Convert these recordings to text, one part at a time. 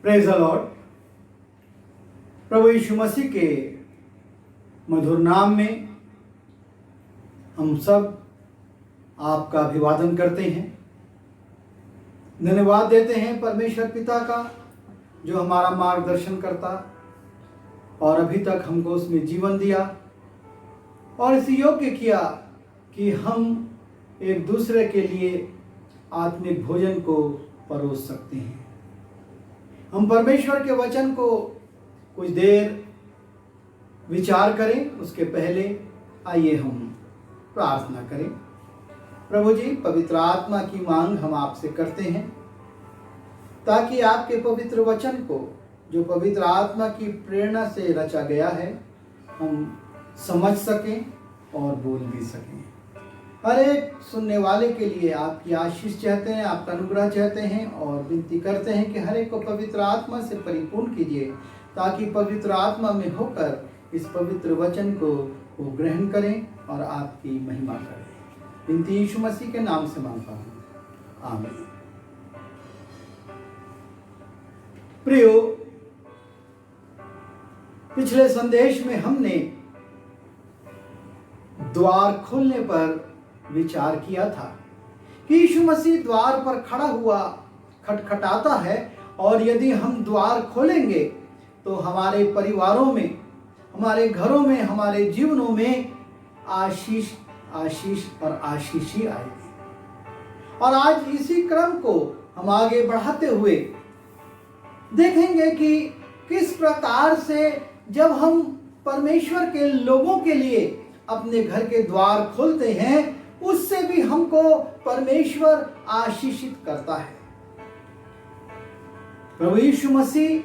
Praise the lord. प्रभु यीशु मसीह के मधुर नाम में हम सब आपका अभिवादन करते हैं। धन्यवाद देते हैं परमेश्वर पिता का, जो हमारा मार्गदर्शन करता और अभी तक हमको उसमें जीवन दिया और इस योग्य किया कि हम एक दूसरे के लिए आत्मिक भोजन को परोस सकते हैं। हम परमेश्वर के वचन को कुछ देर विचार करें, उसके पहले आइए हम प्रार्थना करें। प्रभु जी, पवित्र आत्मा की मांग हम आपसे करते हैं ताकि आपके पवित्र वचन को, जो पवित्र आत्मा की प्रेरणा से रचा गया है, हम समझ सकें और बोल भी सकें। हर एक सुनने वाले के लिए आपकी आशीष चाहते हैं, आपका अनुग्रह चाहते हैं और विनती करते हैं कि हर एक को पवित्र आत्मा से परिपूर्ण कीजिए, ताकि पवित्र आत्मा में होकर इस पवित्र वचन को वो ग्रहण करें और आपकी महिमा करें। विनती यीशु मसीह के नाम से मांगता हूँ, आमीन। प्रियो, पिछले संदेश में हमने द्वार खोलने पर विचार किया था कि यीशु मसीह द्वार पर खड़ा हुआ खटखटाता है और यदि हम द्वार खोलेंगे तो हमारे परिवारों में, हमारे घरों में, हमारे जीवनों में आशीष आशीष और आशीष ही आएगी। और आज इसी क्रम को हम आगे बढ़ाते हुए देखेंगे कि किस प्रकार से जब हम परमेश्वर के लोगों के लिए अपने घर के द्वार खोलते हैं, उससे भी हमको परमेश्वर आशीषित करता है। प्रभु यीशु मसीह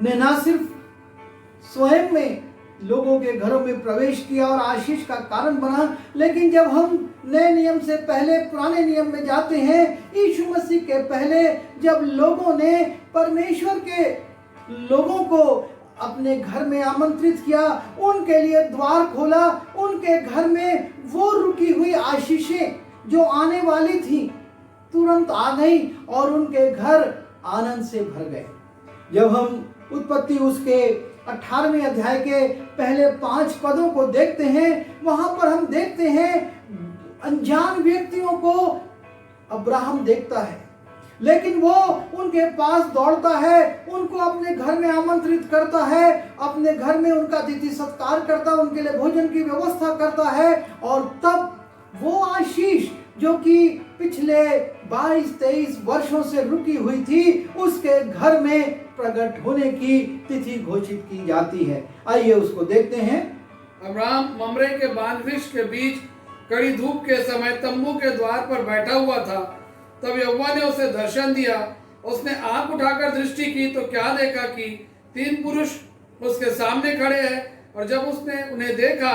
ने ना सिर्फ स्वयं में लोगों के घरों में प्रवेश किया और आशीष का कारण बना, लेकिन जब हम नए नियम से पहले पुराने नियम में जाते हैं, यीशु मसीह के पहले जब लोगों ने परमेश्वर के लोगों को अपने घर में आमंत्रित किया, उनके लिए द्वार खोला, उनके घर में वो रुकी हुई आशीषें जो आने वाली थी तुरंत आ गई और उनके घर आनंद से भर गए। जब हम उत्पत्ति उसके 18वें अध्याय के पहले 5 पदों को देखते हैं, वहां पर हम देखते हैं अनजान व्यक्तियों को अब्राहम देखता है, लेकिन वो उनके पास दौड़ता है, उनको अपने घर में आमंत्रित करता है, अपने घर में उनका अतिथि सत्कार करता है, उनके लिए भोजन की व्यवस्था करता है। और तब वो आशीष जो कि पिछले 22-23 वर्षों से रुकी हुई थी, उसके घर में प्रकट होने की तिथि घोषित की जाती है। आइए उसको देखते हैं। अब्राहम ममरे के बांज वृक्ष के बीच कड़ी धूप के समय तंबू के द्वार पर बैठा हुआ था। तब यहोवा ने उसे दर्शन दिया। उसने आंख उठाकर दृष्टि की तो क्या देखा कि 3 पुरुष उसके सामने खड़े हैं। और जब उसने उन्हें देखा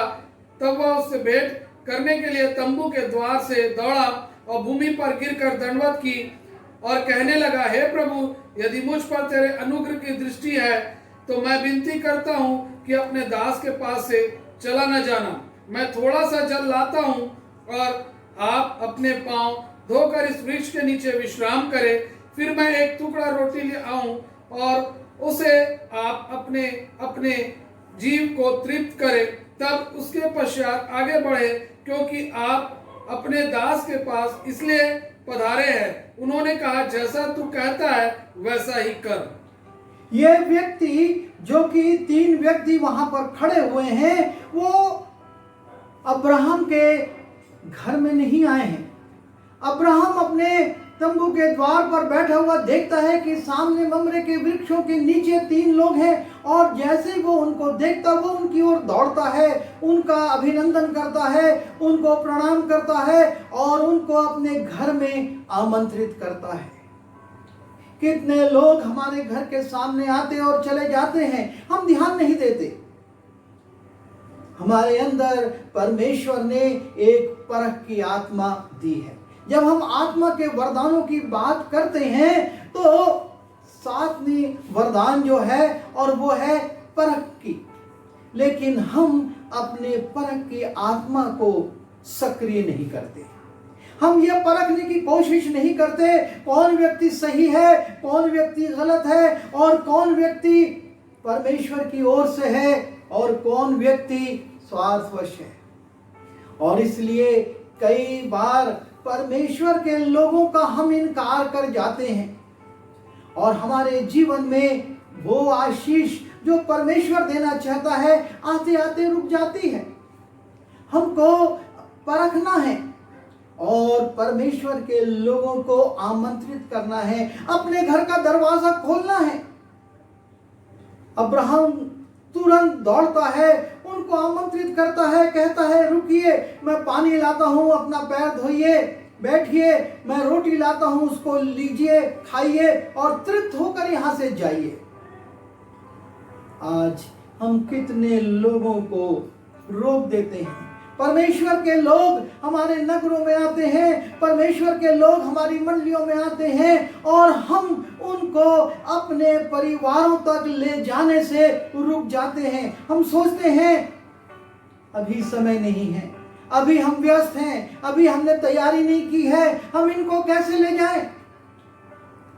तब वह उससे भेंट करने के लिए तंबू के द्वार से दौड़ा और भूमि पर गिरकर दंडवत की और कहने लगा, हे प्रभु, यदि मुझ पर तेरे अनुग्रह की दृष्टि है तो मैं विनती करता हूँ कि अपने दास के पास से चला न जाना। मैं थोड़ा सा जल लाता हूँ और आप अपने पांव धोकर इस वृक्ष के नीचे विश्राम करें। फिर मैं एक टुकड़ा रोटी ले आऊं और उसे आप अपने अपने जीव को तृप्त करें। तब उसके पश्चात आगे बढ़े, क्योंकि आप अपने दास के पास इसलिए पधारे हैं। उन्होंने कहा, जैसा तू कहता है वैसा ही कर। ये व्यक्ति, जो कि 3 व्यक्ति वहां पर खड़े हुए हैं, वो अब्राहम के घर में नहीं आए हैं। अब्राहम अपने तंबू के द्वार पर बैठा हुआ देखता है कि सामने ममरे के वृक्षों के नीचे 3 लोग हैं, और जैसे ही वो उनको देखता, वो उनकी ओर दौड़ता है, उनका अभिनंदन करता है, उनको प्रणाम करता है और उनको अपने घर में आमंत्रित करता है। कितने लोग हमारे घर के सामने आते और चले जाते हैं, हम ध्यान नहीं देते। हमारे अंदर परमेश्वर ने एक परख की आत्मा दी है। जब हम आत्मा के वरदानों की बात करते हैं तो 7वें वरदान जो है और वो है परख की, लेकिन हम अपने परख की आत्मा को सक्रिय नहीं करते। हम ये परखने की कोशिश नहीं करते कौन व्यक्ति सही है, कौन व्यक्ति गलत है, और कौन व्यक्ति परमेश्वर की ओर से है और कौन व्यक्ति स्वार्थवश है। और इसलिए कई बार परमेश्वर के लोगों का हम इनकार कर जाते हैं और हमारे जीवन में वो आशीष जो परमेश्वर देना चाहता है आते आते रुक जाती है। हमको परखना है और परमेश्वर के लोगों को आमंत्रित करना है, अपने घर का दरवाजा खोलना है। अब्राहम तुरंत दौड़ता है, उनको आमंत्रित करता है, कहता है रुकिए, मैं पानी लाता हूं, अपना पैर धोइए, बैठिए, मैं रोटी लाता हूं, उसको लीजिए, खाइए और तृप्त होकर यहां से जाइए। आज हम कितने लोगों को रोक देते हैं। परमेश्वर के लोग हमारे नगरों में आते हैं, परमेश्वर के लोग हमारी मंडलियों में आते हैं और हम उनको अपने परिवारों तक ले जाने से रुक जाते हैं। हम सोचते हैं अभी समय नहीं है, अभी हम व्यस्त हैं, अभी हमने तैयारी नहीं की है, हम इनको कैसे ले जाएं।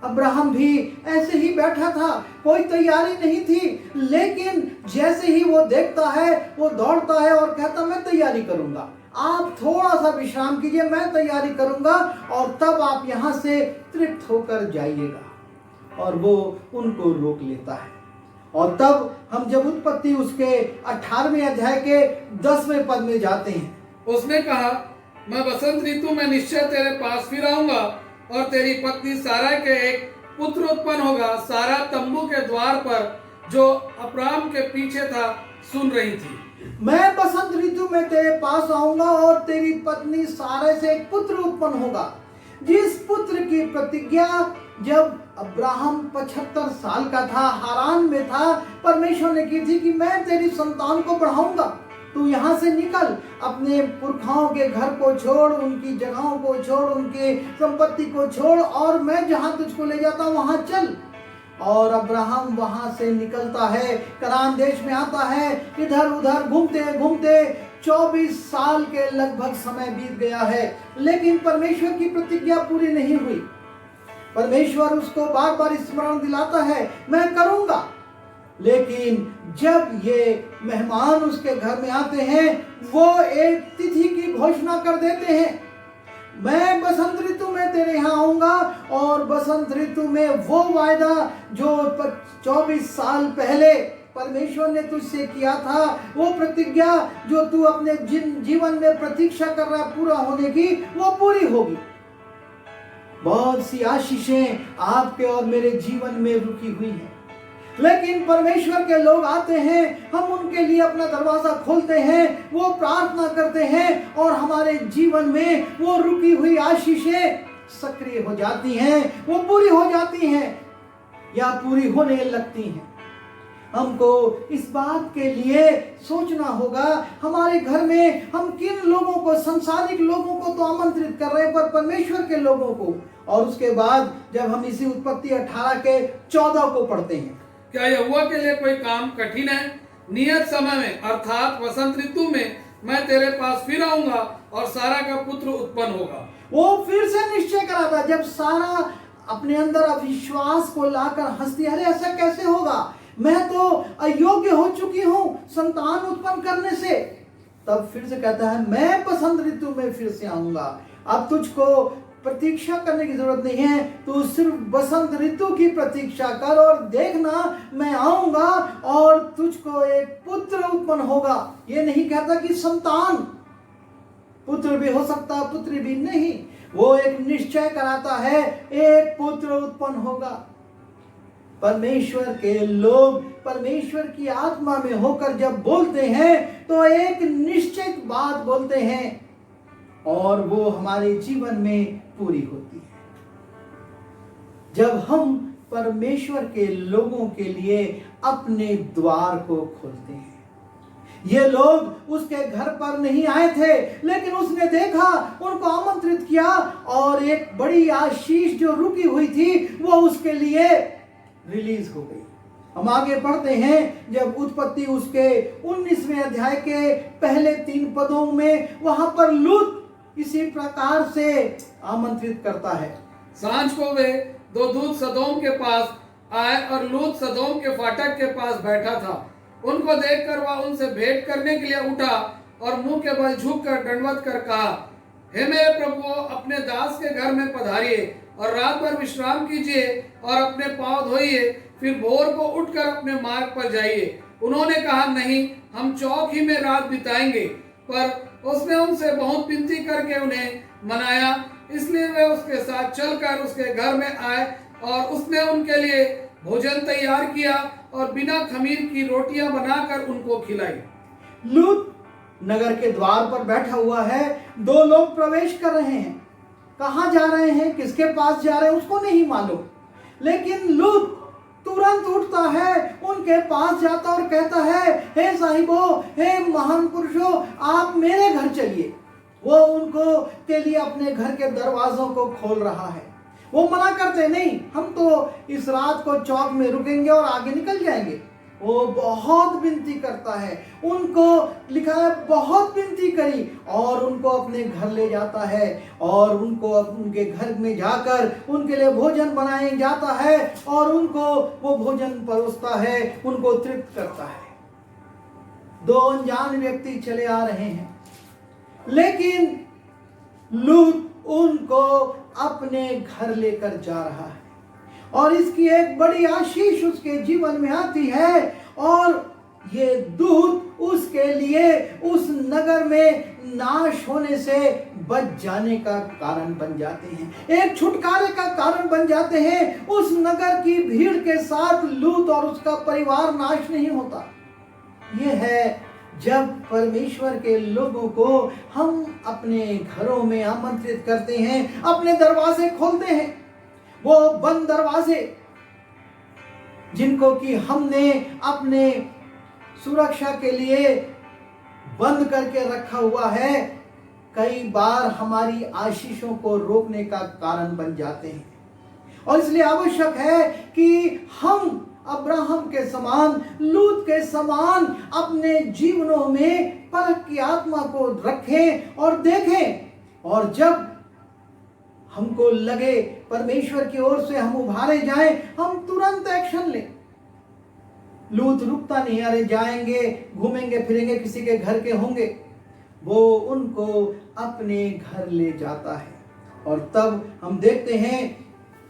अब्राहम भी ऐसे ही बैठा था, कोई तैयारी नहीं थी, लेकिन जैसे ही वो देखता है वो दौड़ता है और कहता मैं तैयारी करूंगा, आप थोड़ा सा विश्राम कीजिए, मैं तैयारी करूंगा और तब आप यहां से तृप्त होकर जाइएगा। और वो उनको रोक लेता है। और तब हम जब उत्पत्ति उसके 18वें अध्याय के 10वें पद में जाते हैं, उसने कहा मैं बसंत ऋतु में निश्चय तेरे पास फिर आऊंगा और तेरी पत्नी सारा के एक पुत्र उत्पन्न होगा। सारा तंबू के द्वार पर जो अब्राम के पीछे था सुन रही थी। मैं बसंत ऋतु में तेरे पास आऊंगा और तेरी पत्नी सारा से एक पुत्र उत्पन्न होगा। जिस पुत्र की प्रतिज्ञा जब अब्राहम 75 साल का था, हारान में था, परमेश्वर ने की थी कि मैं तेरी संतान को बढ़ाऊंगा, तू यहाँ से निकल, अपने पुरखाओं के घर को छोड़, उनकी जगहों को छोड़, उनकी संपत्ति को छोड़ और मैं जहाँ तुझको ले जाता हूँ वहाँ चल। और अब्राहम वहाँ से निकलता है, कनान देश में आता है, इधर उधर घूमते घूमते 24 साल के लगभग समय बीत गया है, लेकिन परमेश्वर की प्रतिज्ञा पूरी नहीं हुई। परमेश्वर उसको बार बार स्मरण दिलाता है मैं करूंगा, लेकिन जब ये मेहमान उसके घर में आते हैं वो एक तिथि की घोषणा कर देते हैं, मैं बसंत ऋतु में तेरे यहाँ आऊंगा और बसंत ऋतु में वो वायदा जो 24 साल पहले परमेश्वर ने तुझसे किया था, वो प्रतिज्ञा जो तू अपने जीवन में प्रतीक्षा कर रहा है पूरा होने की, वो पूरी होगी। बहुत सी आशीषें आपके और मेरे जीवन में रुकी हुई हैं, लेकिन परमेश्वर के लोग आते हैं, हम उनके लिए अपना दरवाजा खोलते हैं, वो प्रार्थना करते हैं और हमारे जीवन में वो रुकी हुई आशीषें सक्रिय हो जाती हैं, वो पूरी हो जाती हैं या पूरी होने लगती हैं। हमको इस बात के लिए सोचना होगा हमारे घर में हम किन लोगों को, संसारिक लोगों को तो आमंत्रित कर रहे हैं पर परमेश्वर के लोगों को। और उसके बाद जब हम इसी उत्पत्ति 18 के 14 को पढ़ते हैं, क्या यहोवा के लिए कोई काम कठिन है? नियत समय में अर्थात वसंत ऋतु में मैं तेरे पास फिर आऊंगा और सारा का पुत्र उत्पन्न होगा। वो फिर से निश्चय करा था जब सारा अपने अंदर अविश्वास को लाकर हंसती, अरे ऐसा कैसे होगा, मैं तो अयोग्य हो चुकी हूँ संतान उत्पन्न करने से। तब फिर से कहता है मैं बसंत ऋतु में फिर से आऊंगा। अब तुझको प्रतीक्षा करने की जरूरत नहीं है, तू सिर्फ बसंत ऋतु की प्रतीक्षा कर और देखना मैं आऊंगा और तुझको एक पुत्र उत्पन्न होगा। ये नहीं कहता कि संतान, पुत्र भी हो सकता पुत्री भी नहीं, वो एक निश्चय कराता है एक पुत्र उत्पन्न होगा। परमेश्वर के लोग परमेश्वर की आत्मा में होकर जब बोलते हैं तो एक निश्चित बात बोलते हैं और वो हमारे जीवन में पूरी होती है। जब हम परमेश्वर के लोगों के लिए अपने द्वार को खोलते हैं। ये लोग उसके घर पर नहीं आए थे, लेकिन उसने देखा, उनको आमंत्रित किया और एक बड़ी आशीष जो रुकी हुई थी वो उसके लिए रिलीज हो गई। हम आगे पढ़ते हैं, जब उत्पत्ति उसके 19वें अध्याय के पहले 3 पदों में वहां पर लूत इसी प्रकार से आमंत्रित करता है। सांझ को वे दो दूत सदोम के पास आए और लूत सदोम के फाटक के पास बैठा था। उनको देखकर वह उनसे भेंट करने के लिए उठा और मुंह के बल झुककर दंडवत कर कहा, हे मेरे प्रभु, अपने दास के घर में पधारिए और रात भर विश्राम कीजिए और अपने पांव धोइए, फिर भोर को उठकर अपने मार्ग पर जाइए। उन्होंने कहा, नहीं, हम चौक ही में रात बिताएंगे। पर उसने उनसे बहुत विनती करके उन्हें मनाया, इसलिए वे उसके साथ चलकर उसके घर में आए और उसने उनके लिए भोजन तैयार किया और बिना खमीर की रोटियां बनाकर उनको खिलाई। लूत नगर के द्वार पर बैठा हुआ है। दो लोग प्रवेश कर रहे हैं। कहाँ जा रहे हैं, किसके पास जा रहे हैं, उसको नहीं मालूम। लेकिन लूत तुरंत उठता है, उनके पास जाता और कहता है, हे साहिबो, हे महान पुरुषों, आप मेरे घर चलिए। वो उनको के लिए अपने घर के दरवाजों को खोल रहा है। वो मना करते नहीं, हम तो इस रात को चौक में रुकेंगे और आगे निकल जाएंगे। वो बहुत विनती करता है, उनको लिखा है बहुत विनती करी और उनको अपने घर ले जाता है और उनको उनके घर में जाकर उनके लिए भोजन बनाए जाता है और उनको वो भोजन परोसता है, उनको तृप्त करता है। दो अनजान व्यक्ति चले आ रहे हैं, लेकिन लूत उनको अपने घर लेकर जा रहा है और इसकी एक बड़ी आशीष उसके जीवन में आती है और ये दूत उसके लिए उस नगर में नाश होने से बच जाने का कारण बन जाते हैं, एक छुटकारे का कारण बन जाते हैं। उस नगर की भीड़ के साथ लूत और उसका परिवार नाश नहीं होता। ये है जब परमेश्वर के लोगों को हम अपने घरों में आमंत्रित करते हैं, अपने दरवाजे खोलते हैं। वो बंद दरवाजे जिनको कि हमने अपने सुरक्षा के लिए बंद करके रखा हुआ है, कई बार हमारी आशीषों को रोकने का कारण बन जाते हैं। और इसलिए आवश्यक है कि हम अब्राहम के समान, लूत के समान अपने जीवनों में परख की आत्मा को रखें और देखें, और जब हमको लगे परमेश्वर की ओर से हम उभारे जाएं, हम तुरंत एक्शन लें। लूत रुकता नहीं, अरे जाएंगे, घूमेंगे फिरेंगे, किसी के घर के होंगे। वो उनको अपने घर ले जाता है और तब हम देखते हैं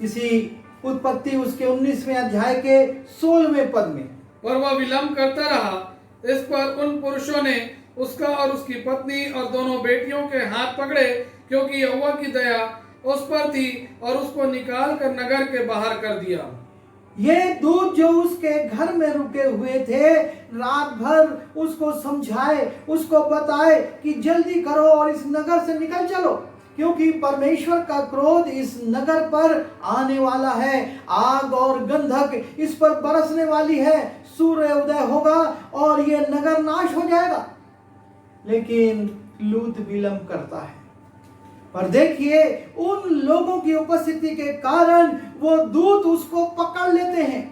इसी उत्पत्ति उसके 19वें अध्याय के 16वें पद में, पर वह विलंब करता रहा। इस पर उन पुरुषों ने उसका और उसकी पत्नी और दोनों बेटियों के हाथ पकड़े, क्योंकि यहोवा की दया उस पर थी, और उसको निकाल कर नगर के बाहर कर दिया। ये दूत जो उसके घर में रुके हुए थे, रात भर उसको समझाए, उसको बताए कि जल्दी करो और इस नगर से निकल चलो, क्योंकि परमेश्वर का क्रोध इस नगर पर आने वाला है। आग और गंधक इस पर बरसने वाली है, सूर्य उदय होगा और ये नगर नाश हो जाएगा। लेकिन लूत विलंब करता है। पर देखिए, उन लोगों की उपस्थिति के कारण वो दूत उसको पकड़ लेते हैं,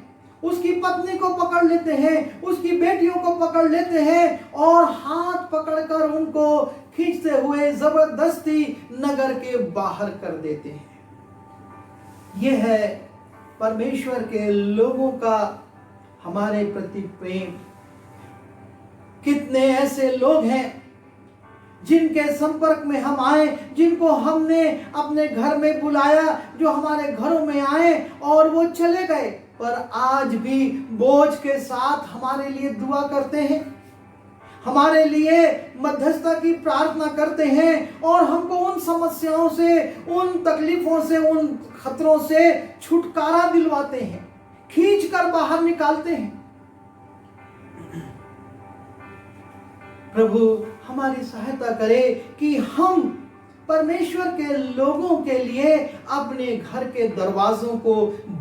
उसकी पत्नी को पकड़ लेते हैं, उसकी बेटियों को पकड़ लेते हैं और हाथ पकड़कर उनको खींचते हुए जबरदस्ती नगर के बाहर कर देते हैं। यह है परमेश्वर के लोगों का हमारे प्रति प्रेम। कितने ऐसे लोग हैं जिनके संपर्क में हम आए, जिनको हमने अपने घर में बुलाया, जो हमारे घरों में आए और वो चले गए, पर आज भी बोझ के साथ हमारे लिए दुआ करते हैं, हमारे लिए मध्यस्थता की प्रार्थना करते हैं और हमको उन समस्याओं से, उन तकलीफों से, उन खतरों से छुटकारा दिलवाते हैं, खींच कर बाहर निकालते हैं। प्रभु हमारी सहायता करे कि हम परमेश्वर के लोगों के लिए अपने घर के दरवाजों को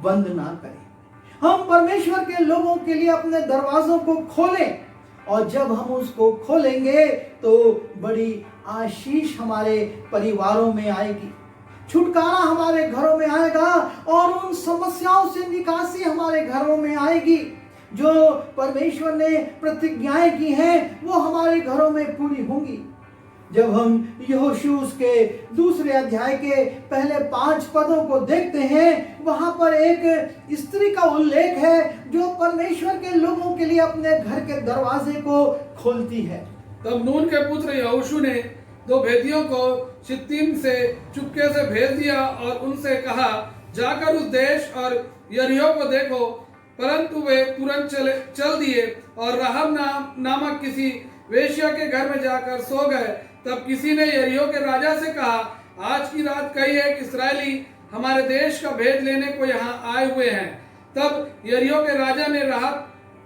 बंद ना करें। हम परमेश्वर के लोगों के लिए अपने दरवाजों को खोलें, और जब हम उसको खोलेंगे तो बड़ी आशीष हमारे परिवारों में आएगी, छुटकारा हमारे घरों में आएगा और उन समस्याओं से निकासी हमारे घरों में आएगी। जो परमेश्वर ने प्रतिज्ञाएं की हैं वो हमारे घरों में पूरी होंगी। जब हम यहोशू के दूसरे अध्याय के पहले 5 पदों को देखते हैं, वहां पर एक स्त्री का उल्लेख है जो परमेश्वर के लोगों के लिए अपने घर के दरवाजे को खोलती है। तब नून के पुत्र यहोशू ने 2 भेदियों को शित्तीम से चुपके से भेज दिया और उनसे कहा, जाकर उस देश और यरीहो को देखो। परंतु वे तुरंत चल दिए और राहब नामक किसी वेश्या के घर में जाकर सो गए। तब किसी ने यरीहो के राजा से कहा, आज की रात कई एक इस्राएली हमारे देश का भेद लेने को यहाँ आए हुए हैं। तब यरीहो के राजा ने राहब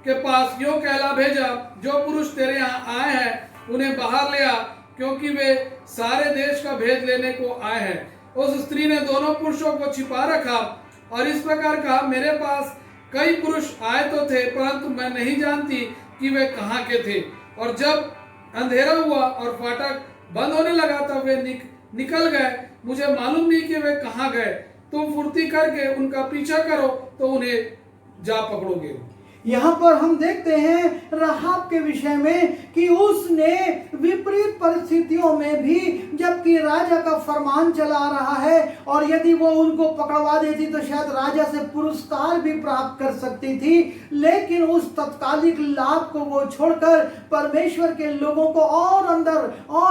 के पास यों कहला भेजा, जो पुरुष तेरे यहाँ आए हैं उन्हें बाहर ले आ, क्योंकि वे सारे देश का भेद लेने को आए हैं। उस स्त्री ने दोनों पुरुषों को छिपा रखा और इस प्रकार कहा, मेरे पास कई पुरुष आए तो थे, परंतु मैं नहीं जानती कि वे कहाँ के थे। और जब अंधेरा हुआ और फाटक बंद होने लगा तब वे निकल गए। मुझे मालूम नहीं कि वे कहाँ गए। तुम फुर्ती करके उनका पीछा करो तो उन्हें जा पकड़ोगे। यहाँ पर हम देखते हैं राहाब के विषय में कि उसने विपरीत परिस्थितियों में भी, जबकि राजा का फरमान चला आ रहा है और यदि वो उनको पकड़वा देती तो शायद राजा से पुरस्कार भी प्राप्त कर सकती थी, लेकिन उस तत्कालिक लाभ को वो छोड़कर परमेश्वर के लोगों को और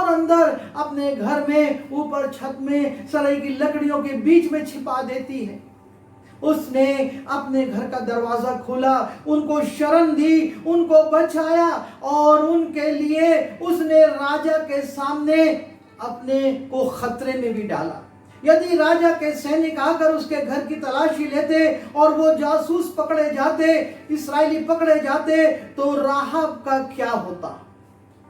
अंदर अपने घर में ऊपर छत में सराय की लकड़ियों के बीच में छिपा देती है। उसने अपने घर का दरवाजा खोला, उनको शरण दी, उनको बचाया और उनके लिए उसने राजा के सामने अपने को खतरे में भी डाला। यदि राजा के सैनिक आकर उसके घर की तलाशी लेते और वो जासूस पकड़े जाते, इस्राएली पकड़े जाते, तो राहाब का क्या होता?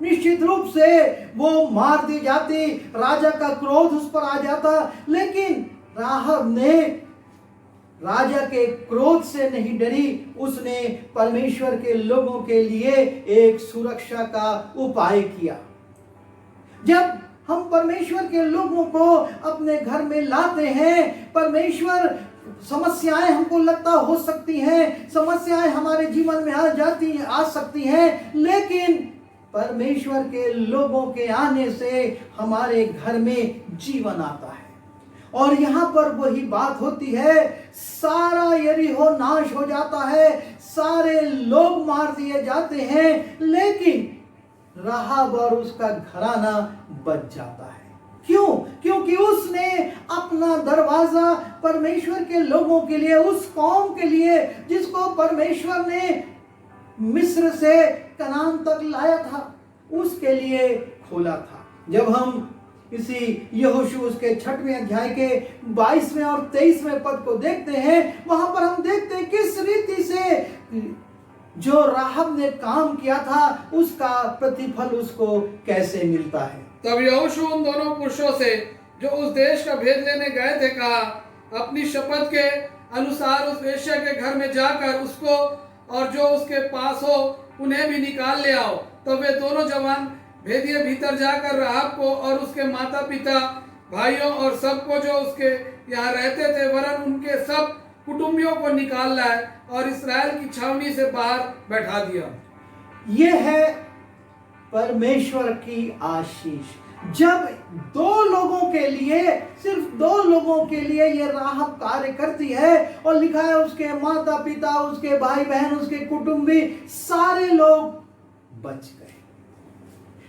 निश्चित रूप से वो मार दी जाती, राजा का क्रोध उस पर आ जाता। लेकिन राहाब ने राजा के क्रोध से नहीं डरी, उसने परमेश्वर के लोगों के लिए एक सुरक्षा का उपाय किया। जब हम परमेश्वर के लोगों को अपने घर में लाते हैं, परमेश्वर समस्याएं हमको लगता हो सकती हैं, समस्याएं हमारे जीवन में आ सकती हैं, लेकिन परमेश्वर के लोगों के आने से हमारे घर में जीवन आता है। और यहाँ पर वही बात होती है, सारा यरीहो नाश हो जाता है, सारे लोग मार दिए जाते हैं, लेकिन राहाब और उसका घराना बच जाता है। क्यों? क्योंकि उसने अपना दरवाजा परमेश्वर के लोगों के लिए, उस कौम के लिए जिसको परमेश्वर ने मिस्र से कनान तक लाया था, उसके लिए खोला था। जब हम इसी यहोशू के 6वें अध्याय के 22वें और 23वें पद को देखते हैं, वहां पर हम देखते हैं किस रीति से जो राहब ने काम किया था उसका प्रतिफल उसको कैसे मिलता है। तब यहोशू उन दोनों पुरुषों से जो उस देश का भेद लेने गए थे कहा, अपनी शपथ के अनुसार उस वेश्या के घर में जाकर उसको और जो उसके पास हो उन्हें भी निकाल ले आओ। तब वे दोनों जवान भेदिए भीतर जाकर राहब को और उसके माता पिता, भाइयों और सबको जो उसके यहाँ रहते थे वरन उनके सब कुटुंबियों को निकाल लाए और इस्राएल की छावनी से बाहर बैठा दिया। यह है परमेश्वर की आशीष। जब 2 लोगों के लिए, सिर्फ 2 लोगों के लिए यह राहब कार्य करती है, और लिखा है उसके माता पिता, उसके भाई बहन, उसके कुटुंबी सारे लोग बच गए,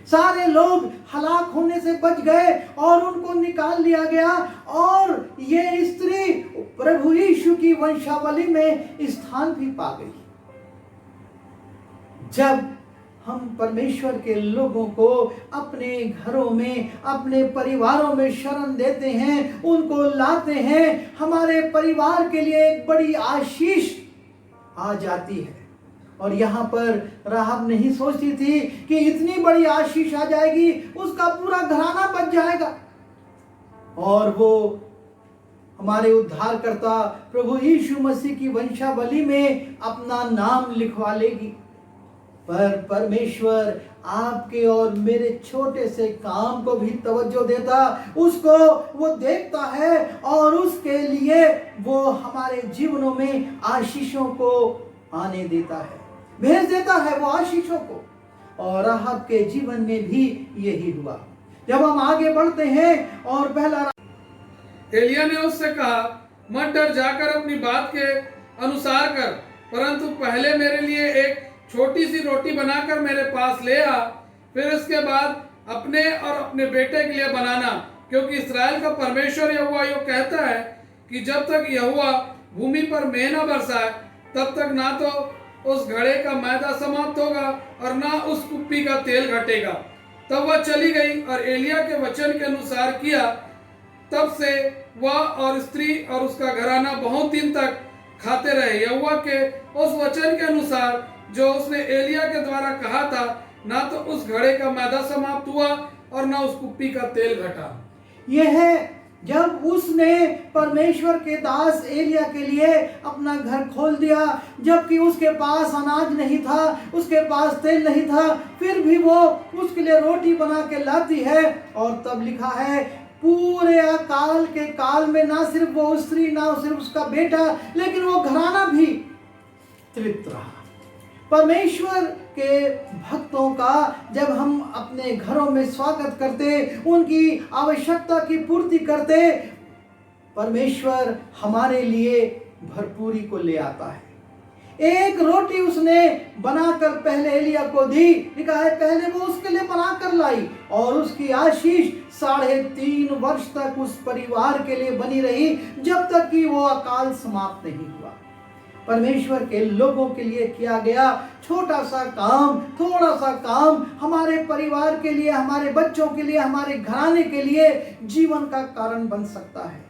सारे लोग हलाक होने से बच गए और उनको निकाल लिया गया। और ये स्त्री प्रभु यीशु की वंशावली में स्थान भी पा गई। जब हम परमेश्वर के लोगों को अपने घरों में, अपने परिवारों में शरण देते हैं, उनको लाते हैं, हमारे परिवार के लिए एक बड़ी आशीष आ जाती है। और यहाँ पर राहब नहीं सोचती थी कि इतनी बड़ी आशीष आ जाएगी, उसका पूरा घराना बच जाएगा और वो हमारे उद्धारकर्ता प्रभु यीशु मसीह की वंशावली में अपना नाम लिखवा लेगी। पर परमेश्वर आपके और मेरे छोटे से काम को भी तवज्जो देता, उसको वो देखता है और उसके लिए वो हमारे जीवनों में आशीषों को आने देता है, भेज देता है वो आशीषों को। और राहब के जीवन में भी यही हुआ। जब हम आगे बढ़ते हैं और पहला एलिय्याह ने उससे कहा, मत डर, जाकर अपनी बात के अनुसार कर, परंतु पहले मेरे लिए एक छोटी सी रोटी बनाकर मेरे पास ले आ, फिर इसके बाद अपने और अपने बेटे के लिए बनाना, क्योंकि इस्राएल का परमेश्वर यहोवा यो कहता है कि जब तक यहोवा भूमि पर मेंह न बरसाए तब तक ना तो उस घड़े का मैदा समाप्त होगा और ना उस कुप्पी का तेल घटेगा। तब वह चली गई और एलिय्याह के वचन के अनुसार किया। तब से वह और स्त्री और उसका घराना बहुत दिन तक खाते रहे। यहोवा के उस वचन के अनुसार जो उसने एलिय्याह के द्वारा कहा था, ना तो उस घड़े का मैदा समाप्त हुआ और ना उस कुप्पी का तेल घटा। यह है जब उसने परमेश्वर के दास एलिय्याह के लिए अपना घर खोल दिया, जबकि उसके पास अनाज नहीं था, उसके पास तेल नहीं था, फिर भी वो उसके लिए रोटी बना के लाती है। और तब लिखा है पूरे अकाल के काल में ना सिर्फ वो स्त्री, ना सिर्फ उसका बेटा, लेकिन वो घराना भी तृप्त रहा। परमेश्वर के भक्तों का जब हम अपने घरों में स्वागत करते, उनकी आवश्यकता की पूर्ति करते, परमेश्वर हमारे लिए भरपूरी को ले आता है। एक रोटी उसने बनाकर पहले एलिय्याह को दी, लिखा है पहले वो उसके लिए बनाकर लाई, और उसकी आशीष 3.5 वर्ष तक उस परिवार के लिए बनी रही, जब तक कि वो अकाल समाप्त नहीं हुआ। परमेश्वर के लोगों के लिए किया गया छोटा सा काम, थोड़ा सा काम हमारे परिवार के लिए, हमारे बच्चों के लिए, हमारे घराने के लिए जीवन का कारण बन सकता है।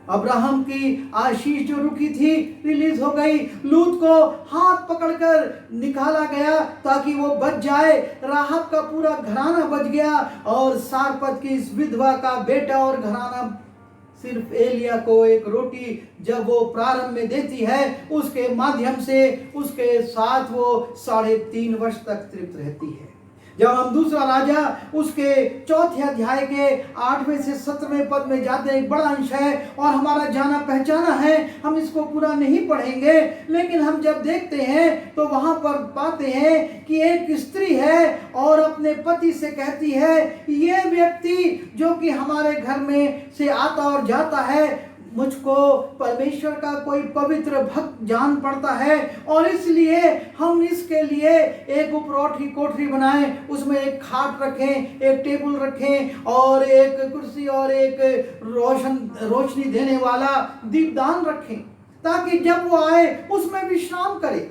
अब्राहम की आशीष जो रुकी थी रिलीज हो गई। लूत को हाथ पकड़कर निकाला गया ताकि वो बच जाए। राहब का पूरा घराना बच गया, और सारपत की इस विधवा का बेटा और घराना सिर्फ एलिय्याह को एक रोटी जब वो प्रारंभ में देती है, उसके माध्यम से उसके साथ वो 3.5 वर्ष तक तृप्त रहती है। जब हम दूसरा राजा उसके 4थे अध्याय के 8वें से 17वें पद में जाते हैं, एक बड़ा अंश है और हमारा जाना पहचाना है, हम इसको पूरा नहीं पढ़ेंगे, लेकिन हम जब देखते हैं तो वहां पर पाते हैं कि एक स्त्री है और अपने पति से कहती है, ये व्यक्ति जो कि हमारे घर में से आता और जाता है, मुझको परमेश्वर का कोई पवित्र भक्त जान पड़ता है, और इसलिए हम इसके लिए एक उपरोठी कोठरी बनाएं, उसमें एक खाट रखें, एक टेबल रखें और एक कुर्सी और एक रोशनी देने वाला दीपदान रखें, ताकि जब वो आए उसमें विश्राम करे।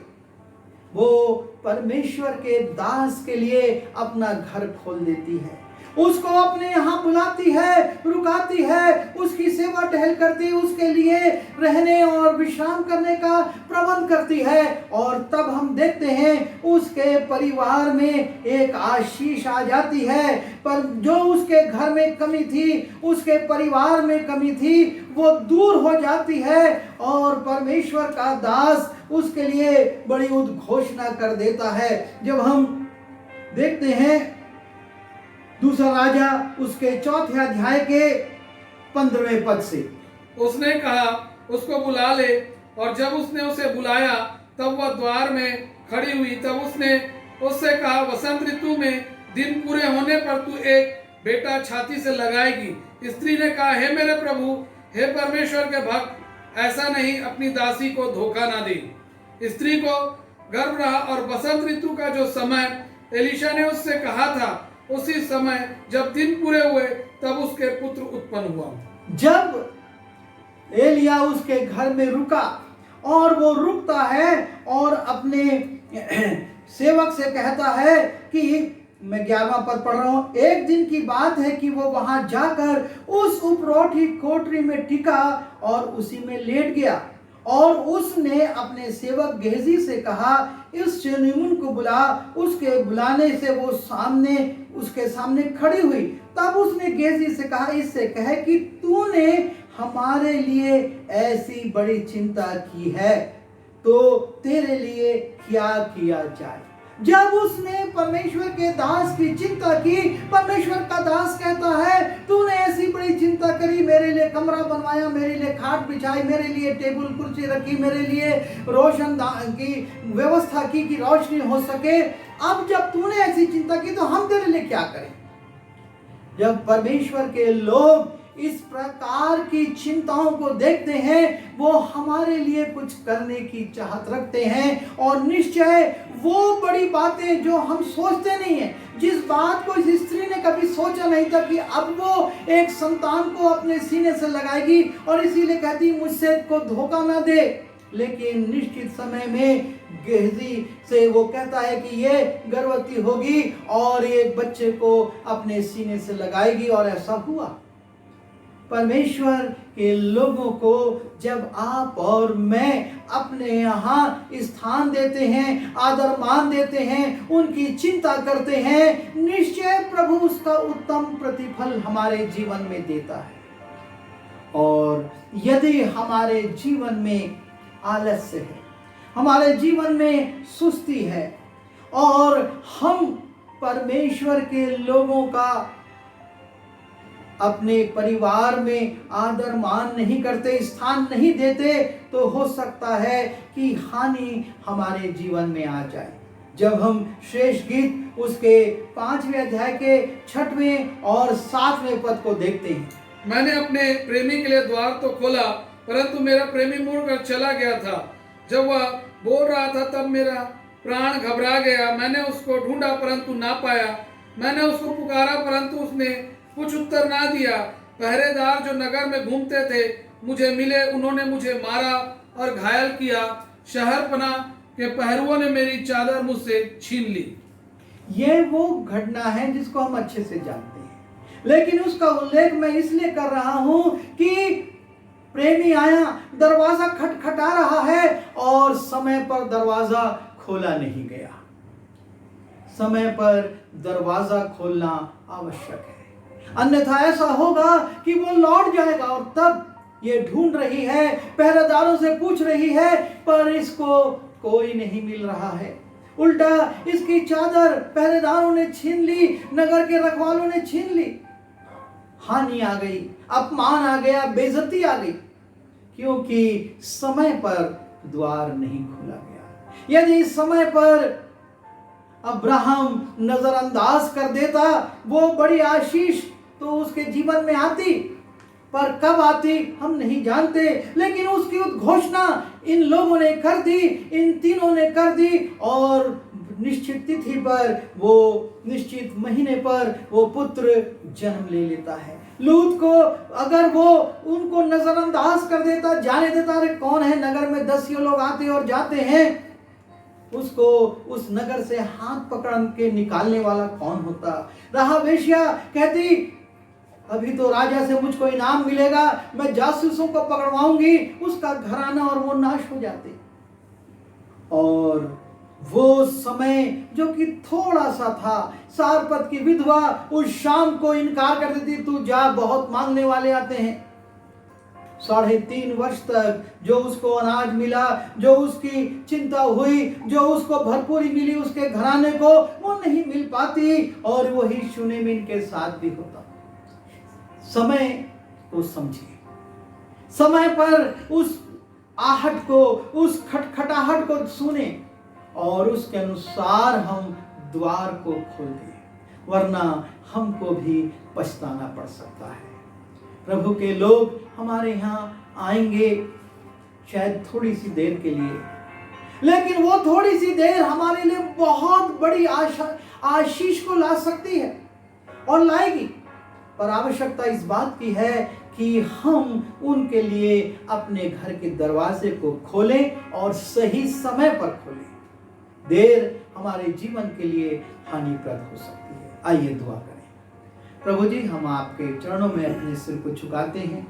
वो परमेश्वर के दास के लिए अपना घर खोल देती है, उसको अपने यहाँ बुलाती है, रुकाती है, उसकी सेवा टहल करती है, उसके लिए रहने और विश्राम करने का प्रबंध करती है। और तब हम देखते हैं उसके परिवार में एक आशीष आ जाती है। पर जो उसके घर में कमी थी, उसके परिवार में कमी थी, वो दूर हो जाती है, और परमेश्वर का दास उसके लिए बड़ी उद्घोषणा कर देता है। जब हम देखते हैं दूसरा राजा उसके 4थे अध्याय के 15वें पद से, उसने कहा, उसको बुला ले। और जब उसने उसे बुलाया तब वह द्वार में खड़ी हुई। तब उसने उससे कहा, वसंत ऋतु में दिन पूरे होने पर तू एक बेटा छाती से लगाएगी। स्त्री ने कहा, हे मेरे प्रभु, हे परमेश्वर के भक्त, ऐसा नहीं, अपनी दासी को धोखा ना दे। स्त्री को गर्भ रहा, और बसंत ऋतु का जो समय एलीशा ने उससे कहा था, उसी समय जब दिन पूरे हुए तब उसके पुत्र उत्पन्न हुआ। जब एलिय्याह उसके घर में रुका, और वो रुकता है और अपने सेवक से कहता है कि मैं 11वां पद पढ़ रहा हूं, एक दिन की बात है कि वो वहां जाकर उस उपरोठी कोठरी में टिका और उसी में लेट गया, और उसने अपने सेवक गेहजी से कहा, इस शूनेमिन को बुला। उसके बुलाने से वो उसके सामने खड़ी हुई। तब उसने गेहजी से कहा, इससे कहे कि तूने हमारे लिए ऐसी बड़ी चिंता की है, तो तेरे लिए क्या किया जाए। जब उसने परमेश्वर के दास की चिंता की, परमेश्वर का दास कहता है, तूने ऐसी बड़ी चिंता करी, मेरे लिए कमरा बनवाया, मेरे लिए खाट बिछाई, मेरे लिए टेबल कुर्सी रखी, मेरे लिए रोशन की व्यवस्था की कि रोशनी हो सके। अब जब तूने ऐसी चिंता की तो हम तेरे लिए क्या करें। जब परमेश्वर के लोग इस प्रकार की चिंताओं को देखते हैं, वो हमारे लिए कुछ करने की चाहत रखते हैं, और निश्चय वो बड़ी बातें जो हम सोचते नहीं हैं, जिस बात को इस स्त्री ने कभी सोचा नहीं था कि अब वो एक संतान को अपने सीने से लगाएगी, और इसीलिए कहती मुझसे को धोखा ना दे, लेकिन निश्चित समय में गेहजी से वो कहता है कि ये गर्भवती होगी और एक बच्चे को अपने सीने से लगाएगी, और ऐसा हुआ। परमेश्वर के लोगों को जब आप और मैं अपने यहाँ स्थान देते हैं, आदर मान देते हैं, उनकी चिंता करते हैं, निश्चय प्रभु उसका उत्तम प्रतिफल हमारे जीवन में देता है। और यदि हमारे जीवन में आलस्य है, हमारे जीवन में सुस्ती है, और हम परमेश्वर के लोगों का अपने परिवार में आदर मान नहीं करते, स्थान नहीं देते, तो हो सकता है कि हानि हमारे जीवन में आ जाए। जब हम शेष गीत उसके 5वें अध्याय के 6वें और 7वें पद को देखते हैं, मैंने अपने प्रेमी के लिए द्वार तो खोला, परंतु मेरा प्रेमी मुड़कर चला गया था। जब वह बोल रहा था तब मेरा प्राण घबरा गया। मैंने उसको ढूंढा परंतु ना पाया। मैंने उसको पुकारा परंतु उसने कुछ उत्तर ना दिया। पहरेदार जो नगर में घूमते थे मुझे मिले, उन्होंने मुझे मारा और घायल किया। शहरपनाह के पहरुओं ने मेरी चादर मुझसे छीन ली। ये वो घटना है जिसको हम अच्छे से जानते हैं, लेकिन उसका उल्लेख मैं इसलिए कर रहा हूं कि प्रेमी आया, दरवाजा खटखटा रहा है और समय पर दरवाजा खोला नहीं गया। समय पर दरवाजा खोलना आवश्यक है, अन्यथा ऐसा होगा कि वो लौट जाएगा, और तब ये ढूंढ रही है, पहरेदारों से पूछ रही है, पर इसको कोई नहीं मिल रहा है। उल्टा इसकी चादर पहरेदारों ने छीन ली, नगर के रखवालों ने छीन ली। हानि आ गई, अपमान आ गया, बेइज्जती आ गई, क्योंकि समय पर द्वार नहीं खोला गया। यदि समय पर अब्राहम नजरअंदाज कर देता, वो बड़ी आशीष तो उसके जीवन में आती, पर कब आती हम नहीं जानते, लेकिन उसकी उद्घोषणा इन लोगों ने कर दी, इन तीनों ने कर दी, और निश्चित तिथि पर, वो निश्चित महीने पर वो पुत्र जन्म ले लेता है। लूत को अगर वो उनको नजरअंदाज कर देता, जाने देता, अरे कौन है, नगर में 10 लोग आते और जाते हैं, उसको उस नगर से हाथ पकड़ के निकालने वाला कौन होता। राहाब वेश्या कहती, अभी तो राजा से मुझको इनाम मिलेगा, मैं जासूसों को पकड़वाऊंगी, उसका घराना और वो नाश हो जाते। और वो समय जो कि थोड़ा सा था, सारपत की विधवा उस शाम को इनकार कर देती, तू जा, बहुत मांगने वाले आते हैं। 3.5 वर्ष तक जो उसको अनाज मिला, जो उसकी चिंता हुई, जो उसको भरपूरी मिली उसके घराने को, वो नहीं मिल पाती, और वही शूनेमिन के साथ भी होता। समय को समझिए, समय पर उस आहट को, उस खटखटाहट को सुने, और उसके अनुसार हम द्वार को खोल दें, वरना हमको भी पछताना पड़ सकता है। प्रभु के लोग हमारे यहाँ आएंगे शायद थोड़ी सी देर के लिए, लेकिन वो थोड़ी सी देर हमारे लिए बहुत बड़ी आशीष को ला सकती है, और लाएगी। पर आवश्यकता इस बात की है कि हम उनके लिए अपने घर के दरवाजे को खोलें और सही समय पर खोलें। देर हमारे जीवन के लिए हानिप्रद हो सकती है। आइए दुआ करें। प्रभु जी, हम आपके चरणों में अपने सिर को झुकाते हैं।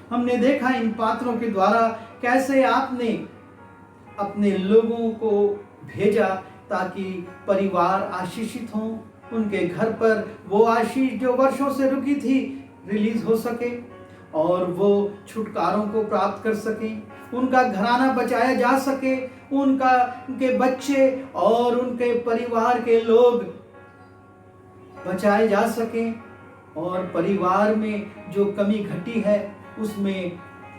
हमने देखा इन पात्रों के द्वारा कैसे आपने अपने लोगों को भेजा ताकि परिवार आशीषित हों, उनके घर पर वो आशीष जो वर्षों से रुकी थी रिलीज हो सके, और वो छुटकारों को प्राप्त कर सकें, उनका घराना बचाया जा सके, उनके बच्चे और उनके परिवार के लोग बचाए जा सकें, और परिवार में जो कमी घटी है उसमें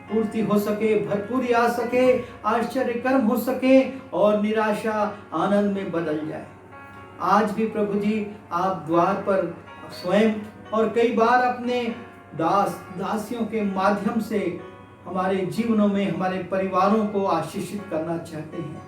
पूर्ति हो सके, भरपूरी आ सके, आश्चर्य कर्म हो सके, और निराशा आनंद में बदल जाए। आज भी प्रभु जी आप द्वार पर स्वयं और कई बार अपने दासियों के माध्यम से हमारे जीवनों में हमारे परिवारों को आशीषित करना चाहते हैं।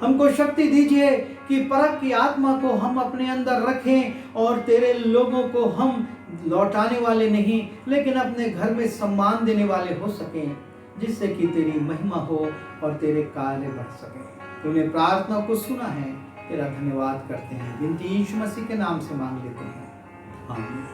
हमको शक्ति दीजिए कि परख की आत्मा को हम अपने अंदर रखें और तेरे लोगों को हम लौटाने वाले नहीं लेकिन अपने घर में सम्मान देने वाले हो सकें, जिससे कि तेरी महिमा हो और तेरे कार्य बढ़ सके। तूने प्रार्थना को सुना है, तेरा धन्यवाद करते हैं। विनती यीशु मसीह के नाम से मांग लेते हैं, आमीन।